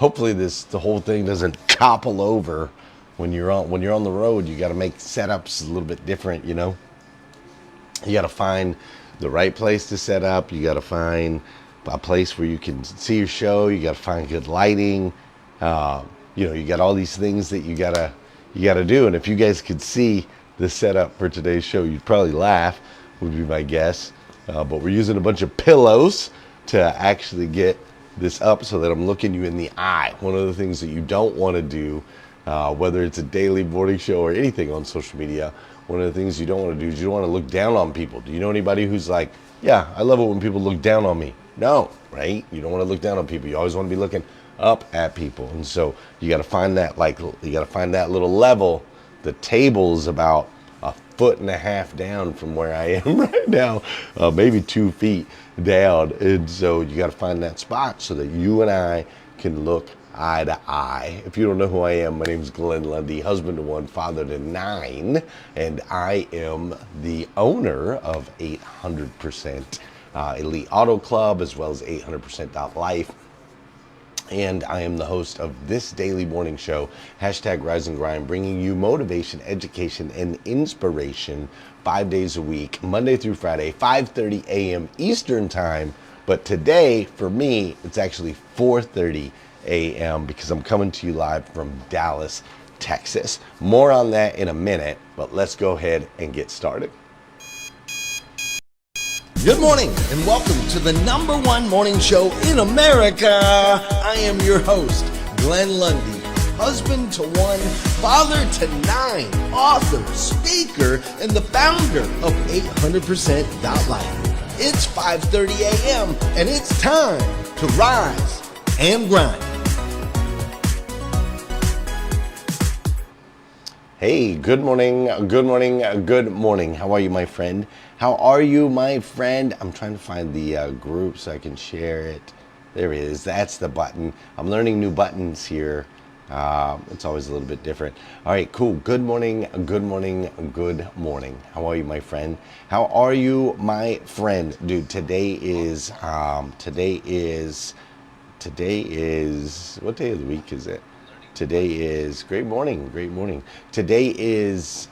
hopefully the whole thing doesn't topple over when you're on the road. You got to make setups a little bit different, you know. You got to find the right place to set up. You got to find a place where you can see your show. You got to find good lighting. You got all these things that you gotta do. And if you guys could see the setup for today's show, you'd probably laugh, would be my guess. But we're using a bunch of pillows to actually get this up so that I'm looking you in the eye. One of the things that you don't want to do, whether it's a daily morning show or anything on social media, one of the things you don't want to do is you don't want to look down on people. Do you know anybody who's like, yeah, I love it when people look down on me? No, right? You don't want to look down on people. You always want to be looking up at people. And so you got to find that, little level. The table's about 1.5 feet down from where I am right now, maybe 2 feet down. And so you got to find that spot so that you and I can look eye to eye. If you don't know who I am, my name is Glenn Lundy, husband to 1, father to 9, and I am the owner of 800% Elite Auto Club, as well as 800%.life. And I am the host of this daily morning show, #RiseAndGrind, bringing you motivation, education, and inspiration 5 days a week, Monday through Friday, 5:30 a.m. Eastern Time. But today, for me, it's actually 4:30 a.m. because I'm coming to you live from Dallas, Texas. More on that in a minute, but let's go ahead and get started. Good morning and welcome to the #1 morning show in America. I am your host, Glenn Lundy, husband to 1, father to 9, author, speaker, and the founder of 800%.life. It's 5:30 a.m. and it's time to rise and grind. Hey, good morning, good morning, good morning. How are you, my friend? How are you, my friend? I'm trying to find the group so I can share it. There it is. That's the button. I'm learning new buttons here. It's always a little bit different. All right, cool. Good morning, good morning, good morning. How are you, my friend? How are you, my friend? Dude, today is, what day of the week is it? Today is, great morning, great morning. Today is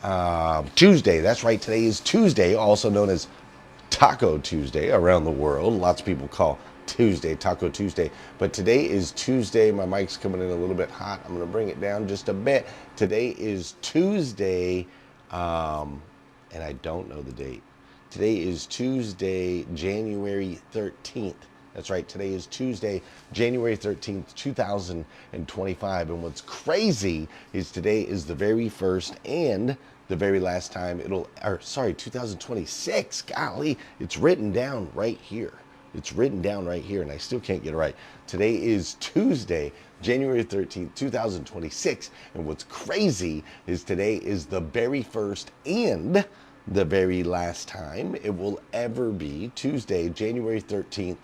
Tuesday. That's right, today is Tuesday, also known as Taco Tuesday around the world. Lots of people call Tuesday Taco Tuesday, but today is Tuesday. My mic's coming in a little bit hot. I'm gonna bring it down just a bit. Today is Tuesday, and I don't know the date. Today is Tuesday, January 13th. That's right, today is Tuesday, January 13th, 2025. And what's crazy is today is the very first and the very last time 2026. Golly, it's written down right here. It's written down right here, and I still can't get it right. Today is Tuesday, January 13th, 2026. And what's crazy is today is the very first and the very last time it will ever be Tuesday, January 13th.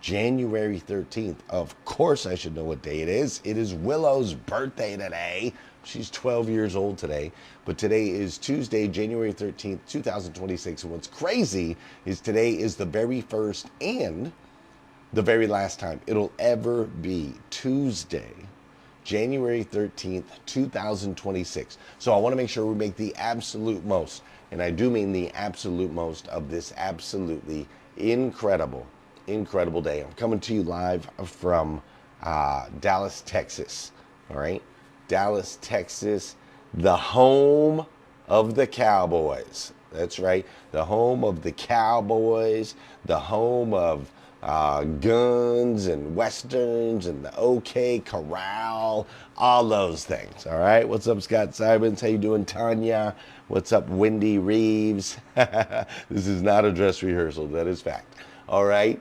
January 13th. Of course I should know what day it is. It is Willow's birthday today. She's 12 years old today. But today is Tuesday, January 13th, 2026. And what's crazy is today is the very first and the very last time it'll ever be Tuesday, January 13th, 2026. So I want to make sure we make the absolute most, and I do mean the absolute most, of this absolutely incredible day. I'm coming to you live from Dallas, Texas. All right, Dallas, Texas, the home of the Cowboys. That's right, the home of the Cowboys, the home of guns and westerns and the OK Corral, all those things. All right, what's up, Scott Simons? How you doing, Tanya? What's up, Wendy Reeves? This is not a dress rehearsal, that is fact. All right.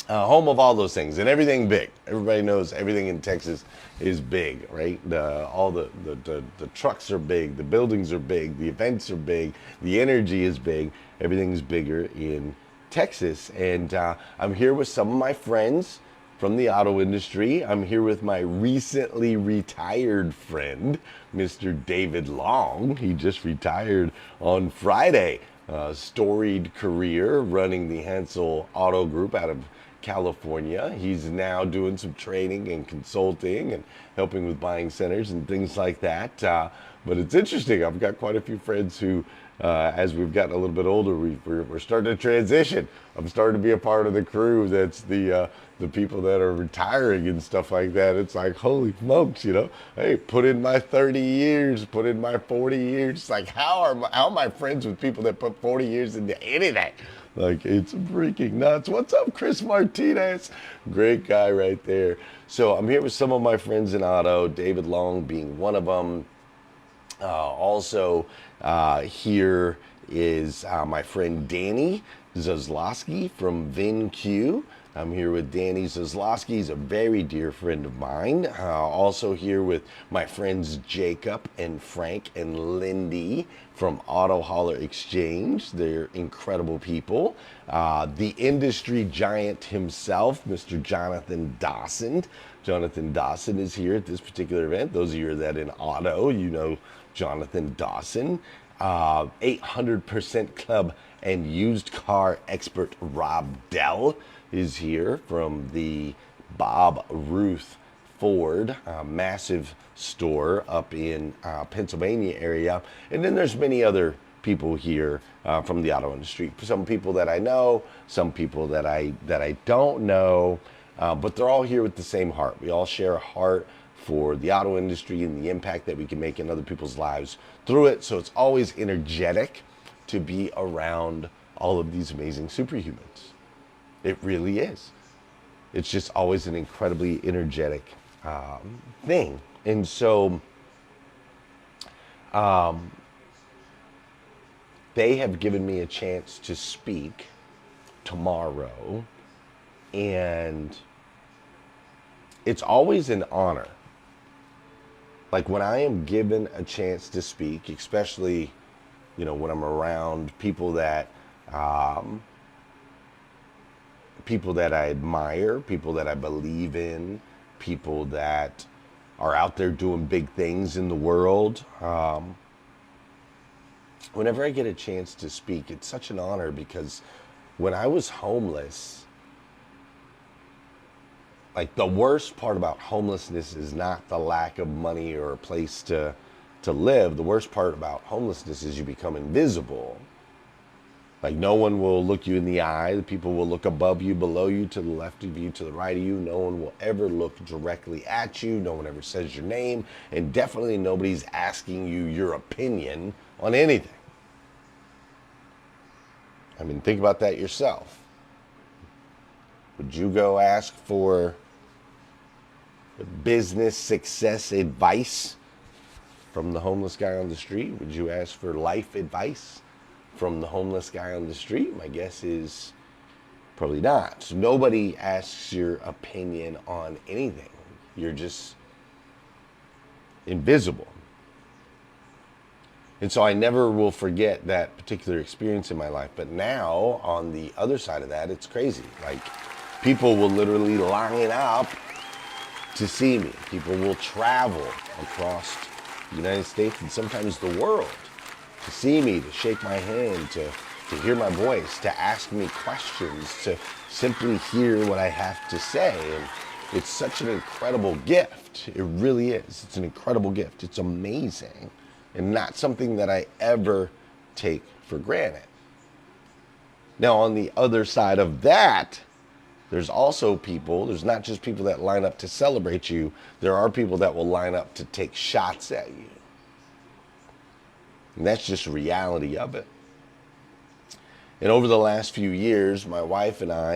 Home of all those things and everything big. Everybody knows everything in Texas is big, right? All the trucks are big, the buildings are big, the events are big, the energy is big. Everything's bigger in Texas. And I'm here with some of my friends from the auto industry. I'm here with my recently retired friend, Mr. David Long. He just retired on Friday. Storied career running the Hansel Auto Group out of California. He's now doing some training and consulting and helping with buying centers and things like that. But it's interesting. I've got quite a few friends who, as we've gotten a little bit older, we're starting to transition. I'm starting to be a part of the crew that's the people that are retiring and stuff like that. It's like, holy smokes, hey, put in my 30 years, put in my 40 years. It's like, how am I friends with people that put 40 years into anything? Like, it's freaking nuts. What's up, Chris Martinez? Great guy right there. So I'm here with some of my friends in auto, David Long being one of them. Also here is my friend Danny Zaslowski from VinQ. I'm here with Danny Zaslowski. He's a very dear friend of mine. Also here with my friends Jacob and Frank and Lindy from Auto Hauler Exchange. They're incredible people. The industry giant himself, Mr. Jonathan Dawson. Jonathan Dawson is here at this particular event. Those of you that in auto, you know Jonathan Dawson. 800% Club and used car expert Rob Dell is here from the Bob Ruth Ford massive store up in Pennsylvania area. And then there's many other people here from the auto industry. Some people that I know, some people that I don't know, but they're all here with the same heart. We all share a heart for the auto industry and the impact that we can make in other people's lives through it. So it's always energetic to be around all of these amazing superhumans. It really is. It's just always an incredibly energetic thing. And so they have given me a chance to speak tomorrow, and it's always an honor. Like when I am given a chance to speak, especially, when I'm around people that I admire, people that I believe in, people that are out there doing big things in the world. Whenever I get a chance to speak, it's such an honor because when I was homeless, like the worst part about homelessness is not the lack of money or a place to live. The worst part about homelessness is you become invisible. Like no one will look you in the eye. The people will look above you, below you, to the left of you, to the right of you. No one will ever look directly at you. No one ever says your name. And definitely nobody's asking you your opinion on anything. I mean, think about that yourself. Would you go ask for business success advice from the homeless guy on the street? Would you ask for life advice from the homeless guy on the street? My guess is probably not. So nobody asks your opinion on anything. You're just invisible. And so I never will forget that particular experience in my life. But now, on the other side of that, it's crazy. Like, people will literally line up to see me. People will travel across the United States and sometimes the world to see me, to shake my hand, to hear my voice, to ask me questions, to simply hear what I have to say. And it's such an incredible gift. It really is. It's an incredible gift. It's amazing. And not something that I ever take for granted. Now, on the other side of that, there's also people, there's not just people that line up to celebrate you, there are people that will line up to take shots at you. And that's just the reality of it. And over the last few years, my wife and I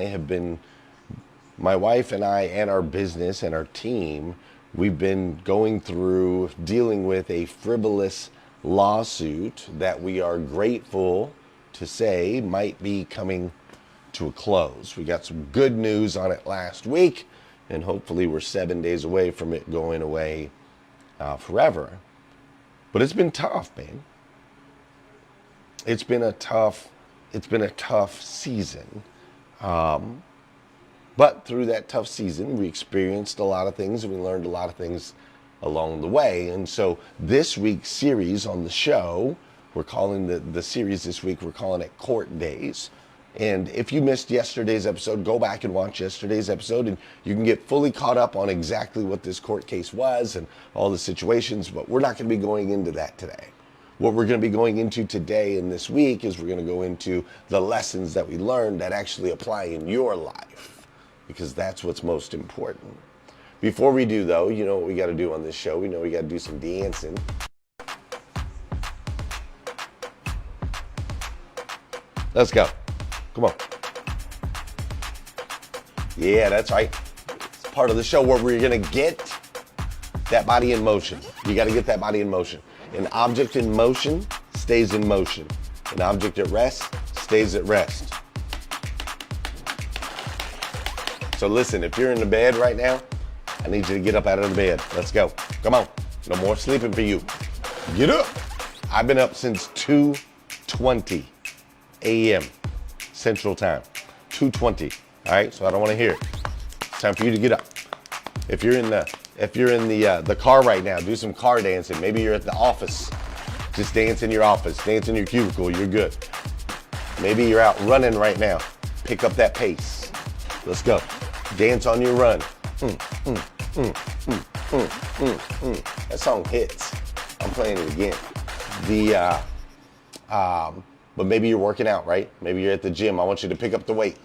and our business and our team, we've been going through dealing with a frivolous lawsuit that we are grateful to say might be coming to a close. We got some good news on it last week, and hopefully we're 7 days away from it going away forever. But it's been tough, man. It's been a tough season. But through that tough season, we experienced a lot of things and we learned a lot of things along the way. And so this week's series on the show, we're calling the series this week, we're calling it Court Days. And if you missed yesterday's episode, go back and watch yesterday's episode, and you can get fully caught up on exactly what this court case was and all the situations, but we're not going to be going into that today. What we're going to be going into today and this week is we're going to go into the lessons that we learned that actually apply in your life, because that's what's most important. Before we do, though, you know what we got to do on this show. We know we got to do some dancing. Let's go. Come on. Yeah, that's right. It's part of the show where we're going to get that body in motion. You got to get that body in motion. An object in motion stays in motion. An object at rest stays at rest. So listen, if you're in the bed right now, I need you to get up out of the bed. Let's go. Come on. No more sleeping for you. Get up. I've been up since 2:20 a.m. Central Time. 2:20. All right, so I don't want to hear it. It's time for you to get up. If you're in the car right now, do some car dancing. Maybe you're at the office. Just dance in your office. Dance in your cubicle. You're good. Maybe you're out running right now. Pick up that pace. Let's go. Dance on your run. That song hits. I'm playing it again. But maybe you're working out, right? Maybe you're at the gym. I want you to pick up the weight.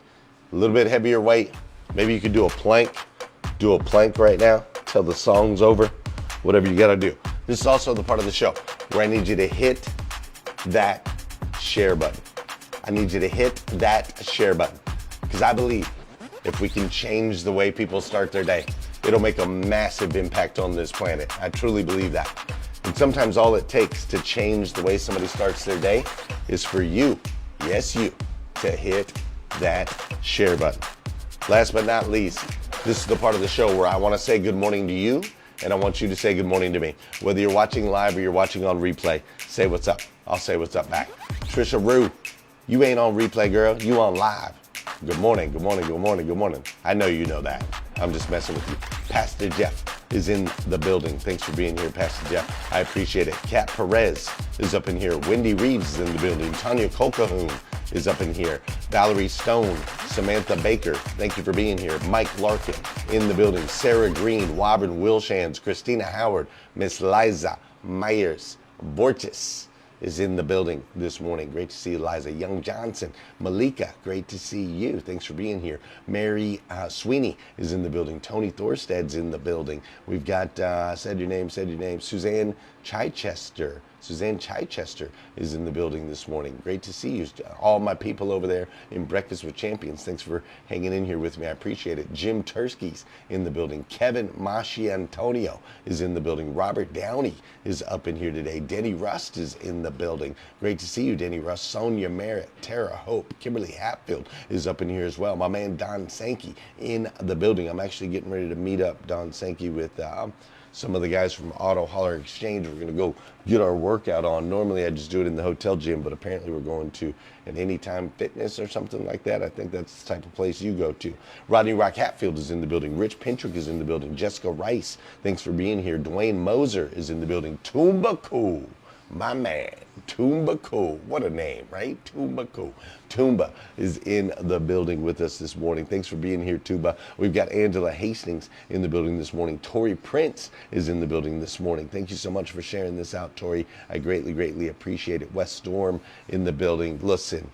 A little bit heavier weight. Maybe you could do a plank. Do a plank right now till the song's over. Whatever you gotta do. This is also the part of the show where I need you to hit that share button. I need you to hit that share button. Because I believe if we can change the way people start their day, it'll make a massive impact on this planet. I truly believe that. And sometimes all it takes to change the way somebody starts their day is for you, yes you, to hit that share button. Last but not least, this is the part of the show where I want to say good morning to you, and I want you to say good morning to me. Whether you're watching live or you're watching on replay, say what's up. I'll say what's up back. Trisha Rue, you ain't on replay, girl. You on live. Good morning, good morning, good morning, good morning. I know you know that. I'm just messing with you. Pastor Jeff is in the building. Thanks for being here, Pastor Jeff. I appreciate it. Kat Perez is up in here. Wendy Reeves is in the building. Tanya Colquhoun is up in here. Valerie Stone, Samantha Baker, thank you for being here. Mike Larkin in the building. Sarah Green, Wabern Wilshans, Christina Howard, Miss Liza Myers, Borges is in the building this morning. Great to see you, Liza. Young Johnson, Malika, great to see you. Thanks for being here. Mary Sweeney is in the building. Tony Thorsted's in the building. We've got, said your name, Suzanne Chichester. Suzanne Chichester is in the building this morning. Great to see you. All my people over there in Breakfast with Champions, thanks for hanging in here with me. I appreciate it. Jim Tursky's in the building. Kevin Masciantonio is in the building. Robert Downey is up in here today. Denny Rust is in the building. Great to see you, Denny Rust. Sonia Merritt, Tara Hope, Kimberly Hatfield is up in here as well. My man Don Sankey in the building. I'm actually getting ready to meet up Don Sankey with some of the guys from Auto Holler Exchange. We're going to go get our workout on. Normally I just do it in the hotel gym, but apparently we're going to an Anytime Fitness or something like that. I think that's the type of place you go to. Rodney Rock Hatfield is in the building. Rich Pintrick is in the building. Jessica Rice, thanks for being here. Dwayne Moser is in the building. Toomba Cool, my man. Toomba Cool, what a name, right? Toomba Cool. Toomba is in the building with us this morning. Thanks for being here, Toomba. We've got Angela Hastings in the building this morning. Tori Prince is in the building this morning. Thank you so much for sharing this out, Tori. I greatly, greatly appreciate it. Wes Storm in the building. Listen,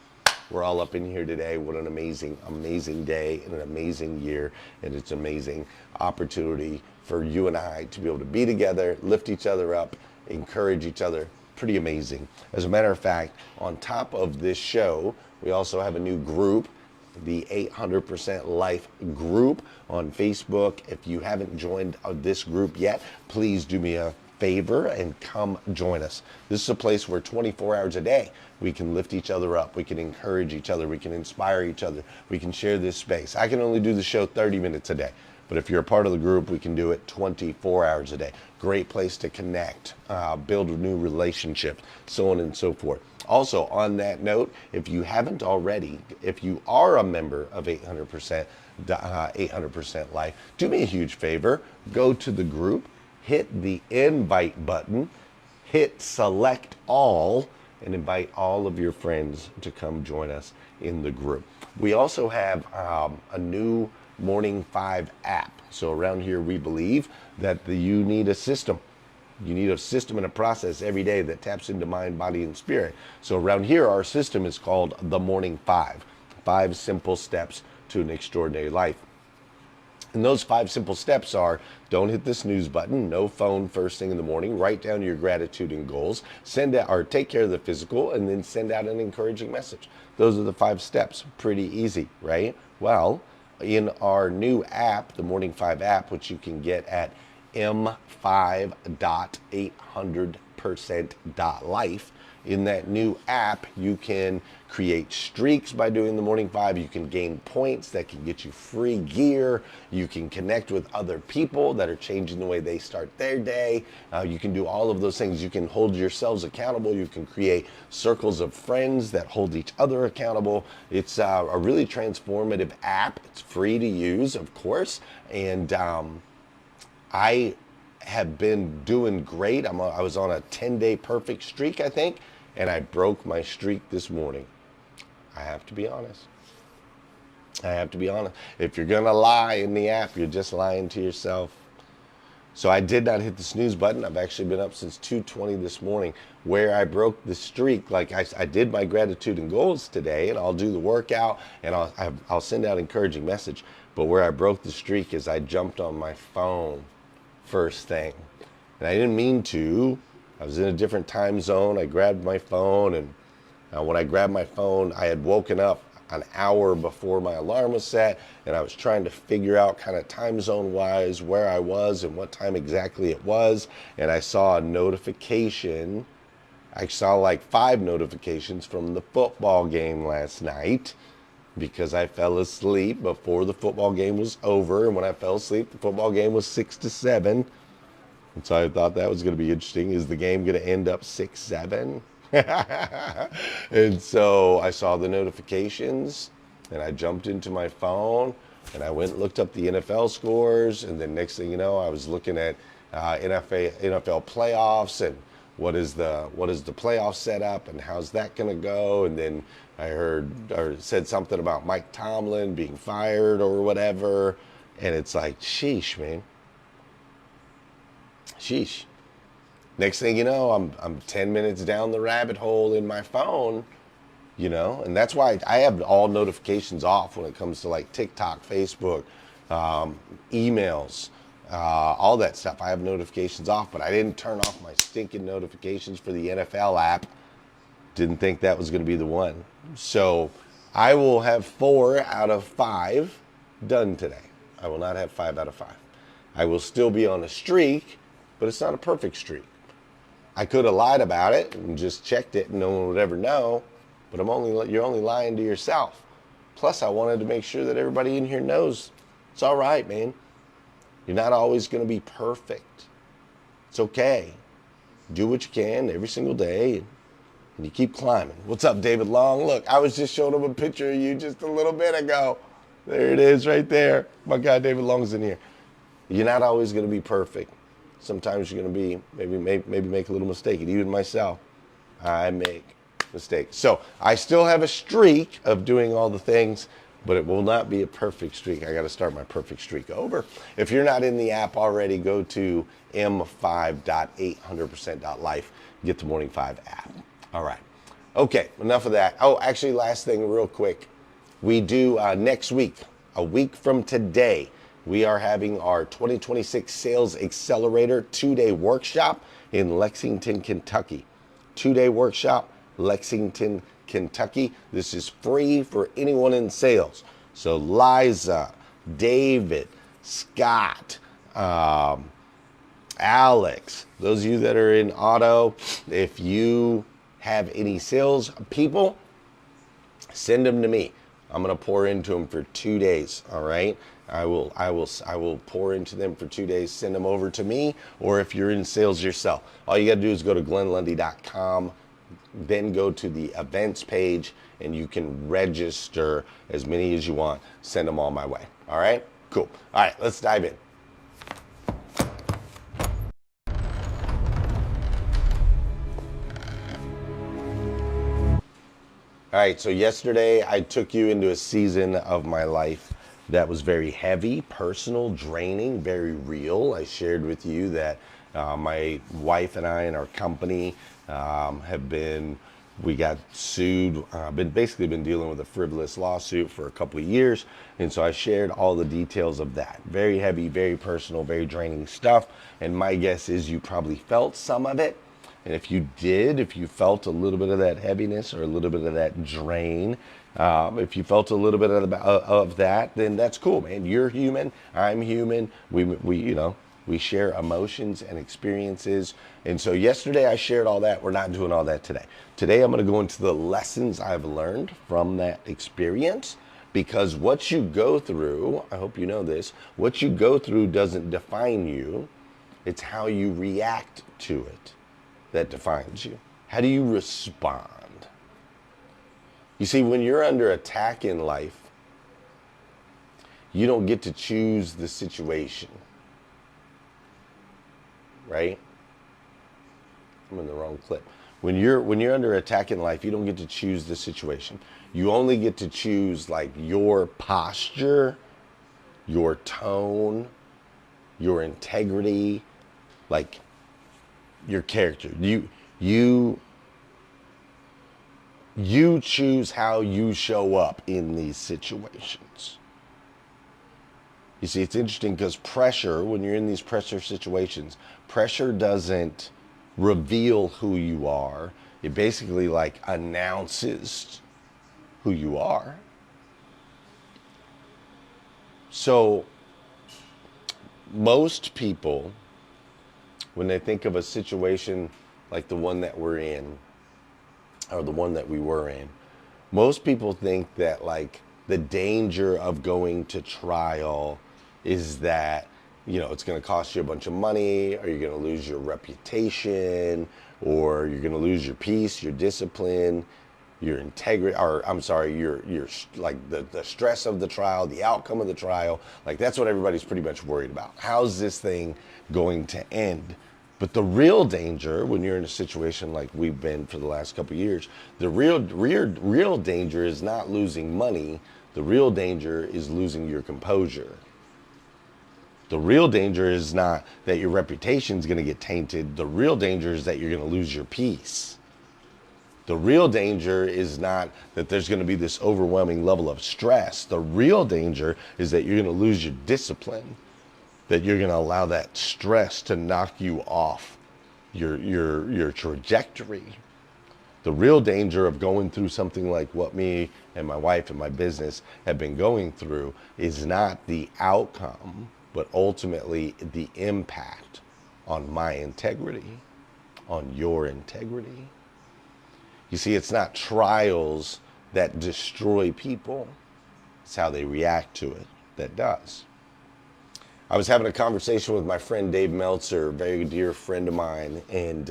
we're all up in here today. What an amazing, amazing day and an amazing year. And it's an amazing opportunity for you and I to be able to be together, lift each other up, encourage each other. Pretty amazing. As a matter of fact, on top of this show, we also have a new group, the 800% Life group on Facebook. If you haven't joined this group yet, please do me a favor and come join us. This is a place where 24 hours a day we can lift each other up, we can encourage each other, we can inspire each other, we can share this space. I can only do the show 30 minutes a day. But if you're a part of the group, we can do it 24 hours a day. Great place to connect, build new relationships, so on and so forth. Also, on that note, if you haven't already, if you are a member of 800% Life, do me a huge favor. Go to the group, hit the invite button, hit select all, and invite all of your friends to come join us in the group. We also have a new Morning 5 app. So around here, we believe that you need a system. You need a system and a process every day that taps into mind, body, and spirit. So around here, our system is called the Morning 5. 5 simple steps to an extraordinary life. And those 5 simple steps are: don't hit the snooze button, no phone first thing in the morning, write down your gratitude and goals, send out or take care of the physical, and then send out an encouraging message. Those are the 5 steps. Pretty easy, right? Well, in our new app, the Morning 5 app, which you can get at m5.800%.life, in that new app, you can create streaks by doing the Morning 5. You can gain points that can get you free gear. You can connect with other people that are changing the way they start their day. You can do all of those things. You can hold yourselves accountable. You can create circles of friends that hold each other accountable. It's a really transformative app. It's free to use, of course. And I have been doing great. I was on a 10-day perfect streak, I think, and I broke my streak this morning. I have to be honest. I have to be honest. If you're gonna lie in the app, you're just lying to yourself. So I did not hit the snooze button. I've actually been up since 2:20 this morning, where I broke the streak. Like I did my gratitude and goals today, and I'll do the workout, and I'll send out encouraging message. But where I broke the streak is I jumped on my phone first thing. And I didn't mean to. I was in a different time zone. I grabbed my phone, and when I grabbed my phone, I had woken up an hour before my alarm was set, and I was trying to figure out kind of time zone wise where I was and what time exactly it was. And I saw a notification. I saw like 5 notifications from the football game last night, because I fell asleep before the football game was over. And when I fell asleep, the football game was 6-7. And so I thought that was going to be interesting. Is the game going to end up 6-7? And so I saw the notifications, and I jumped into my phone, and I went and looked up the NFL scores. And then next thing you know, I was looking at NFL playoffs, and what is the playoff setup, and how's that going to go? And then I heard or said something about Mike Tomlin being fired or whatever. And it's like, sheesh, man. Sheesh. Next thing you know, I'm 10 minutes down the rabbit hole in my phone, and that's why I have all notifications off when it comes to like TikTok, Facebook, emails, all that stuff. I have notifications off, but I didn't turn off my stinking notifications for the NFL app. Didn't think that was going to be the one. So I will have 4 out of 5 done today. I will not have 5 out of 5. I will still be on a streak, but it's not a perfect streak. I could have lied about it and just checked it and no one would ever know, but you're only lying to yourself. Plus, I wanted to make sure that everybody in here knows it's all right, man. You're not always going to be perfect. It's okay. Do what you can every single day, and you keep climbing. What's up, David Long? Look, I was just showing him a picture of you just a little bit ago. There it is right there. My guy David Long's in here. You're not always going to be perfect. Sometimes you're going to be, maybe make a little mistake. And even myself, I make mistakes. So I still have a streak of doing all the things, but it will not be a perfect streak. I got to start my perfect streak over. If you're not in the app already, go to m5.800%.life. Get the Morning 5 app. All right. Okay, enough of that. Oh, actually, last thing real quick. We do next week, a week from today, we are having our 2026 Sales Accelerator 2-day workshop in Lexington, Kentucky. 2-day workshop, Lexington, Kentucky. This is free for anyone in sales. So Liza, David, Scott, Alex, those of you that are in auto, if you have any sales people, send them to me. I'm going to pour into them for 2 days. All right. I will pour into them for 2 days, send them over to me, or if you're in sales yourself, all you got to do is go to glennlundy.com, then go to the events page, and you can register as many as you want. Send them all my way. All right? Cool. All right, let's dive in. All right, so yesterday I took you into a season of my life that was very heavy, personal, draining, very real. I shared with you that my wife and I and our company we got sued, basically been dealing with a frivolous lawsuit for a couple of years. And so I shared all the details of that. Very heavy, very personal, very draining stuff. And my guess is you probably felt some of it. And if you did, if you felt a little bit of that heaviness or a little bit of that drain, if you felt a little bit of that, then that's cool, man. You're human. I'm human. We share emotions and experiences. And so yesterday I shared all that. We're not doing all that today. Today I'm going to go into the lessons I've learned from that experience, because what you go through, I hope you know this, what you go through doesn't define you. It's how you react to it that defines you. How do you respond? You see, when you're under attack in life, you don't get to choose the situation, right? I'm in the wrong clip. When you're under attack in life, you don't get to choose the situation. You only get to choose like your posture, your tone, your integrity, like your character. You choose how you show up in these situations. You see, it's interesting because pressure, when you're in these pressure situations, pressure doesn't reveal who you are. It basically like announces who you are. So most people, when they think of a situation like the one that we're in, or the one that we were in, most people think that like the danger of going to trial is that, you know, it's going to cost you a bunch of money, or you're going to lose your reputation, or you're going to lose your peace, your discipline, your integrity, or I'm sorry, your like the stress of the trial, the outcome of the trial. Like that's what everybody's pretty much worried about. How's this thing going to end? But the real danger, when you're in a situation like we've been for the last couple of years, the real danger is not losing money. The real danger is losing your composure. The real danger is not that your reputation is going to get tainted. The real danger is that you're going to lose your peace. The real danger is not that there's going to be this overwhelming level of stress. The real danger is that you're going to lose your discipline, that you're going to allow that stress to knock you off your trajectory. The real danger of going through something like what me and my wife and my business have been going through is not the outcome, but ultimately the impact on my integrity, on your integrity. You see, it's not trials that destroy people. It's how they react to it that does. I was having a conversation with my friend Dave Meltzer, a very dear friend of mine, and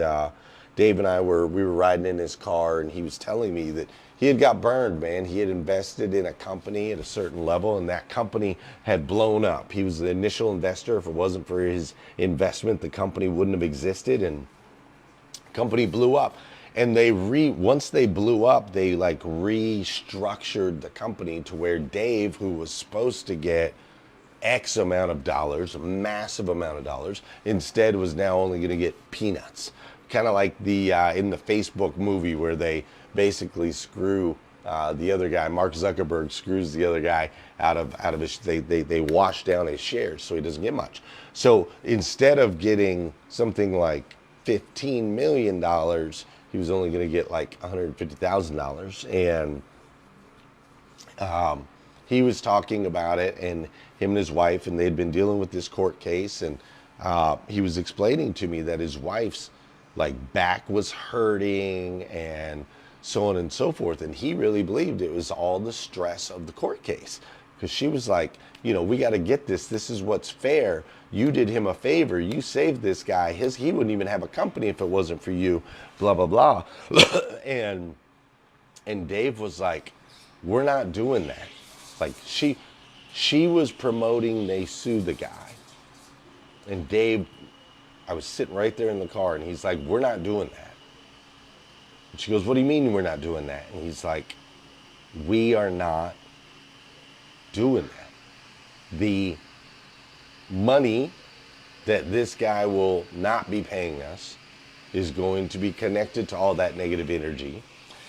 Dave and we were riding in his car, and he was telling me that he had got burned, man. He had invested in a company at a certain level, and that company had blown up. He was the initial investor. If it wasn't for his investment, the company wouldn't have existed, and the company blew up. And once they blew up, they like restructured the company to where Dave, who was supposed to get X amount of dollars, a massive amount of dollars, instead was now only going to get peanuts. Kind of like the in the Facebook movie where they basically screw the other guy. Mark Zuckerberg screws the other guy out of his. They wash down his shares so he doesn't get much. So instead of getting something like $15 million, he was only going to get like $150,000, and he was talking about it, and him and his wife, and they'd been dealing with this court case, and he was explaining to me that his wife's like back was hurting and so on and so forth, and he really believed it was all the stress of the court case, because she was like, you know, we got to get this. This is what's fair. You did him a favor. You saved this guy. He wouldn't even have a company if it wasn't for you. Blah blah blah. and Dave was like, we're not doing that. Like she was promoting they sued the guy. And Dave, I was sitting right there in the car, and he's like, we're not doing that. And she goes, what do you mean we're not doing that? And he's like, We are not doing that. The money that this guy will not be paying us is going to be connected to all that negative energy.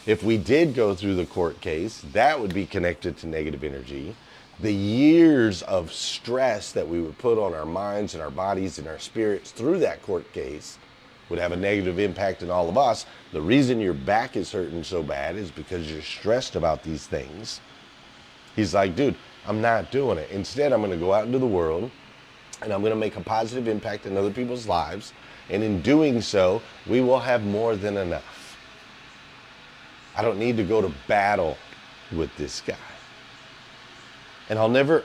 If we did go through the court case, that would be connected to negative energy. The years of stress that we would put on our minds and our bodies and our spirits through that court case would have a negative impact on all of us. The reason your back is hurting so bad is because you're stressed about these things. He's like, dude, I'm not doing it. Instead, I'm going to go out into the world and I'm going to make a positive impact in other people's lives. And in doing so, we will have more than enough. I don't need to go to battle with this guy. And I'll never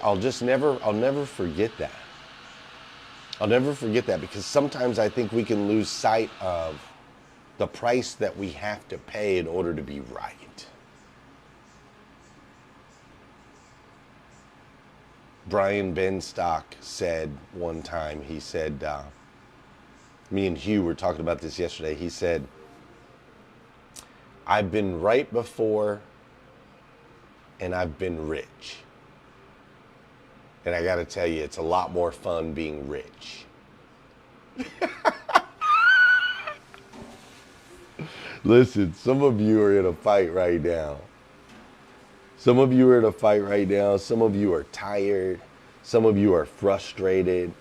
forget that. I'll never forget that, because sometimes I think we can lose sight of the price that we have to pay in order to be right. Brian Benstock said one time, he said, me and Hugh were talking about this yesterday, he said, I've been right before and I've been rich. And I got to tell you, it's a lot more fun being rich. Listen, some of you are in a fight right now. Some of you are in a fight right now. Some of you are tired. Some of you are frustrated.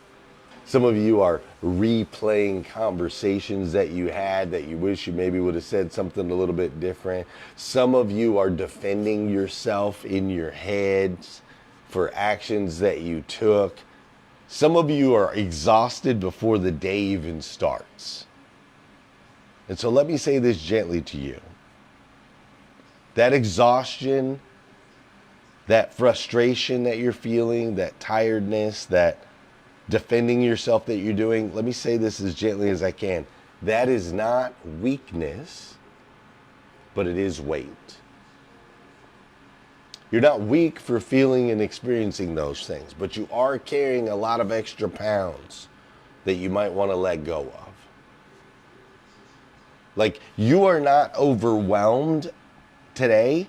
Some of you are replaying conversations that you had that you wish you maybe would have said something a little bit different. Some of you are defending yourself in your heads for actions that you took. Some of you are exhausted before the day even starts. And so let me say this gently to you. That exhaustion, that frustration that you're feeling, that tiredness, that defending yourself that you're doing, let me say this as gently as I can. That is not weakness, but it is weight. You're not weak for feeling and experiencing those things, but you are carrying a lot of extra pounds that you might want to let go of. Like, you are not overwhelmed today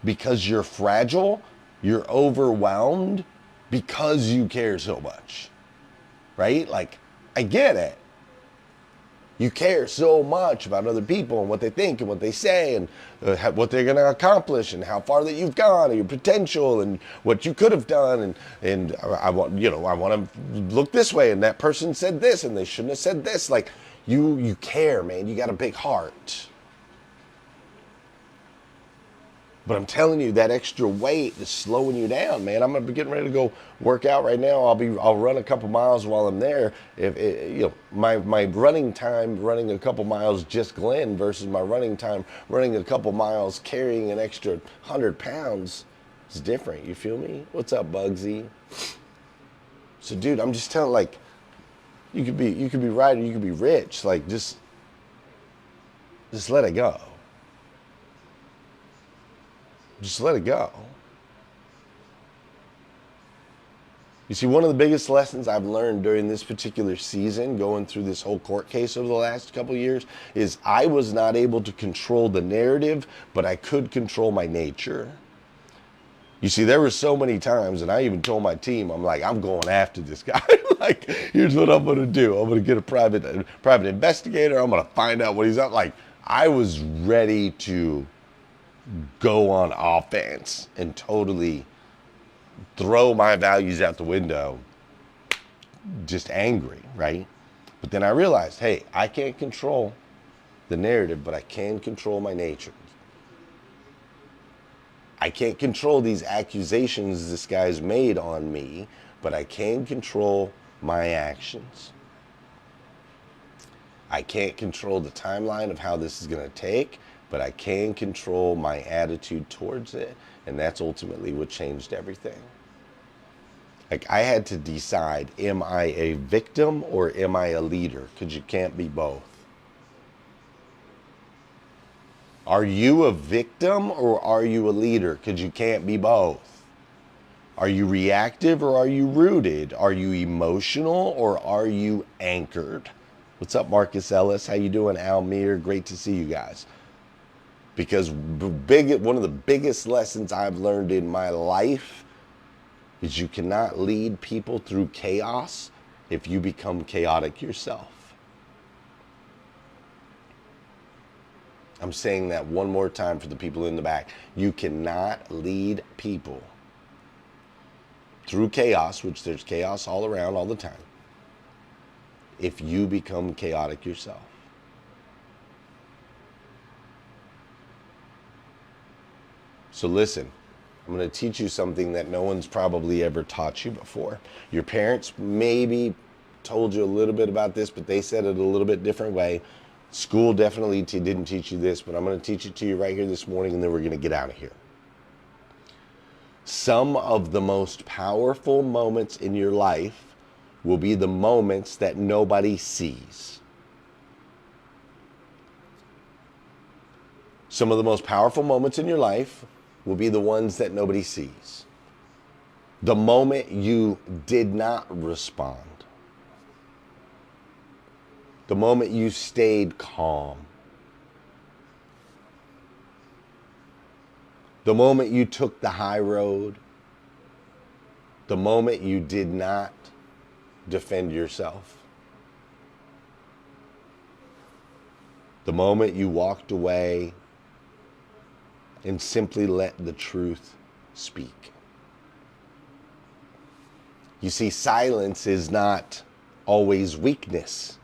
because you're fragile. You're overwhelmed because you care so much. Right? Like, I get it. You care so much about other people and what they think and what they say and what they're going to accomplish and how far that you've gone and your potential and what you could have done. And I want to look this way, and that person said this and they shouldn't have said this. Like, you care, man. You got a big heart. But I'm telling you, that extra weight is slowing you down, man. I'm gonna be getting ready to go work out right now. I'll run a couple miles while I'm there. My running time running a couple miles just Glenn versus my running time running a couple miles carrying an extra 100 pounds is different. You feel me? What's up, Bugsy? So, dude, I'm just telling, like, you could be right or you could be rich. Like, just let it go. Just let it go. You see, one of the biggest lessons I've learned during this particular season, going through this whole court case over the last couple of years, is I was not able to control the narrative, but I could control my nature. You see, there were so many times, and I even told my team, I'm like, I'm going after this guy. Like, here's what I'm going to do. I'm going to get a private investigator. I'm going to find out what he's up. Like, I was ready to go on offense and totally throw my values out the window, just angry, right? But then I realized, hey, I can't control the narrative, but I can control my nature. I can't control these accusations this guy's made on me, but I can control my actions. I can't control the timeline of how this is going to take, but I can control my attitude towards it, and that's ultimately what changed everything. Like, I had to decide, am I a victim or am I a leader? Because you can't be both. Are you a victim or are you a leader? Because you can't be both. Are you reactive or are you rooted? Are you emotional or are you anchored? What's up, Marcus Ellis? How you doing, Almir? Great to see you guys. Because one of the biggest lessons I've learned in my life is you cannot lead people through chaos if you become chaotic yourself. I'm saying that one more time for the people in the back. You cannot lead people through chaos, which there's chaos all around all the time, if you become chaotic yourself. So listen, I'm going to teach you something that no one's probably ever taught you before. Your parents maybe told you a little bit about this, but they said it a little bit different way. School definitely didn't teach you this, but I'm going to teach it to you right here this morning, and then we're going to get out of here. Some of the most powerful moments in your life will be the moments that nobody sees. Some of the most powerful moments in your life will be the ones that nobody sees. The moment you did not respond. The moment you stayed calm. The moment you took the high road. The moment you did not defend yourself. The moment you walked away and simply let the truth speak. You see, silence is not always weakness.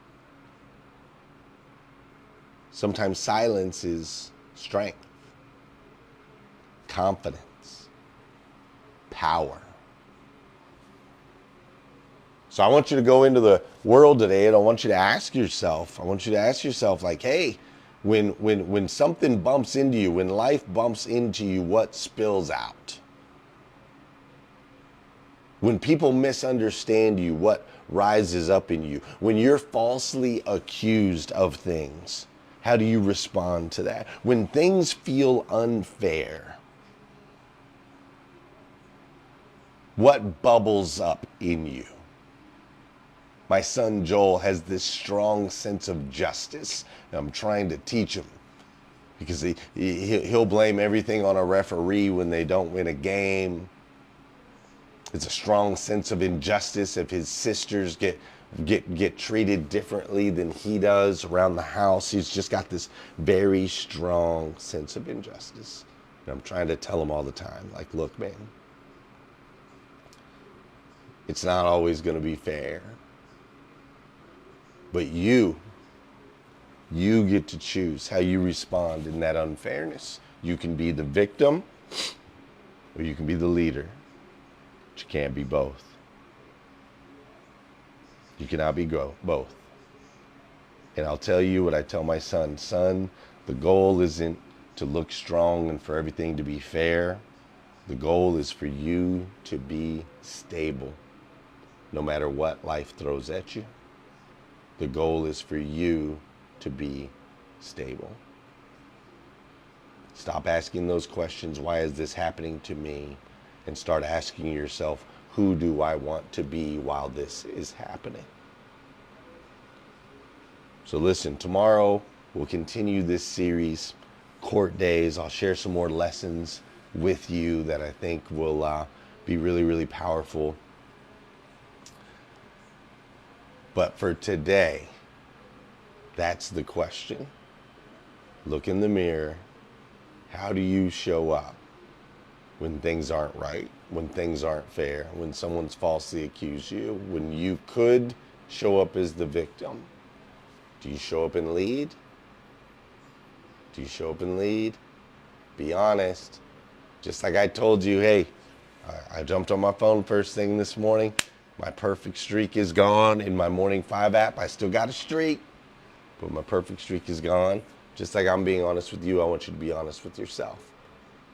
Sometimes silence is strength, confidence, power. So I want you to go into the world today, and I want you to ask yourself, like, hey, when something bumps into you, when life bumps into you, what spills out? When people misunderstand you, what rises up in you? When you're falsely accused of things, how do you respond to that? When things feel unfair, what bubbles up in you? My son Joel has this strong sense of justice. I'm trying to teach him because he'll blame everything on a referee when they don't win a game. It's a strong sense of injustice if his sisters get treated differently than he does around the house. He's just got this very strong sense of injustice. And I'm trying to tell him all the time, like, look, man, it's not always going to be fair. But you get to choose how you respond in that unfairness. You can be the victim or you can be the leader. But you can't be both. You cannot be both. And I'll tell you what I tell my son. Son, the goal isn't to look strong and for everything to be fair. The goal is for you to be stable, no matter what life throws at you. The goal is for you to be stable. Stop asking those questions, why is this happening to me? And start asking yourself, who do I want to be while this is happening? So listen, tomorrow we'll continue this series, Court Days. I'll share some more lessons with you that I think will be really, really powerful. But for today, that's the question. Look in the mirror. How do you show up when things aren't right, when things aren't fair, when someone's falsely accused you, when you could show up as the victim? Do you show up and lead? Do you show up and lead? Be honest. Just like I told you, hey, I jumped on my phone first thing this morning. My perfect streak is gone in my Morning 5 app. I still got a streak, but my perfect streak is gone. Just like I'm being honest with you, I want you to be honest with yourself.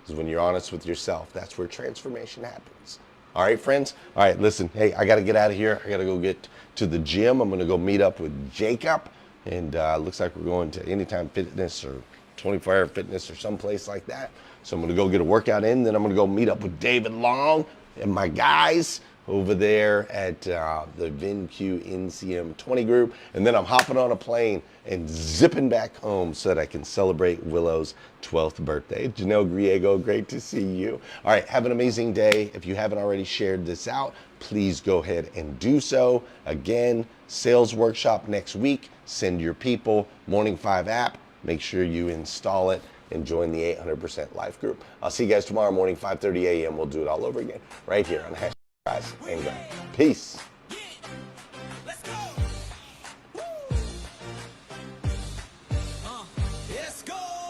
Because when you're honest with yourself, that's where transformation happens. All right, friends? All right, listen, hey, I got to get out of here. I got to go get to the gym. I'm going to go meet up with Jacob. And looks like we're going to Anytime Fitness or 24-Hour Fitness or someplace like that. So I'm going to go get a workout in. Then I'm going to go meet up with David Long and my guys. over there at the VinQ NCM 20 group. And then I'm hopping on a plane and zipping back home so that I can celebrate Willow's 12th birthday. Janelle Griego, great to see you. All right, have an amazing day. If you haven't already shared this out, please go ahead and do so. Again, sales workshop next week. Send your people. Morning 5 app. Make sure you install it and join the 800% Life group. I'll see you guys tomorrow morning, 5:30 a.m. We'll do it all over again right here on Rise and Grind. Peace. Let's go.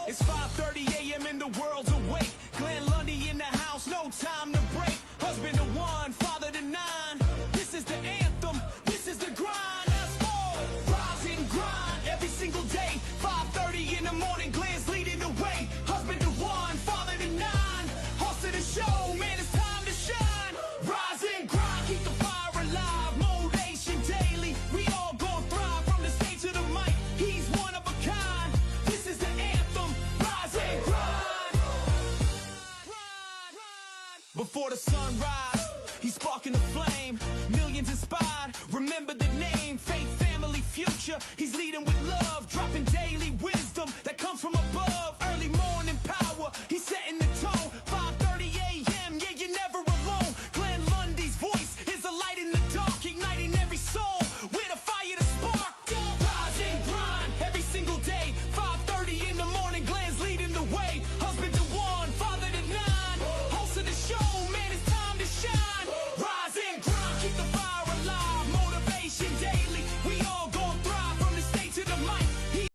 It's 5:30 a.m. and the world's awake. Glenn Lundy in the house, no time to break. Husband to one, father to nine. This is the anthem, this is the grind. Let's go. Rise and grind every single day. 5:30 in the morning, Glenn's leading the way. Husband to one, father to nine. Host of the show, man, it's time to shine. Rise and grind, keep the fire alive. Motivation daily, we all gon' thrive. From the stage to the mic, he's one of a kind. This is the anthem, rise and grind. Before the sunrise, he's sparking the flame. Millions inspired, remember the name. Faith, family, future, he's leading with love. Dropping daily with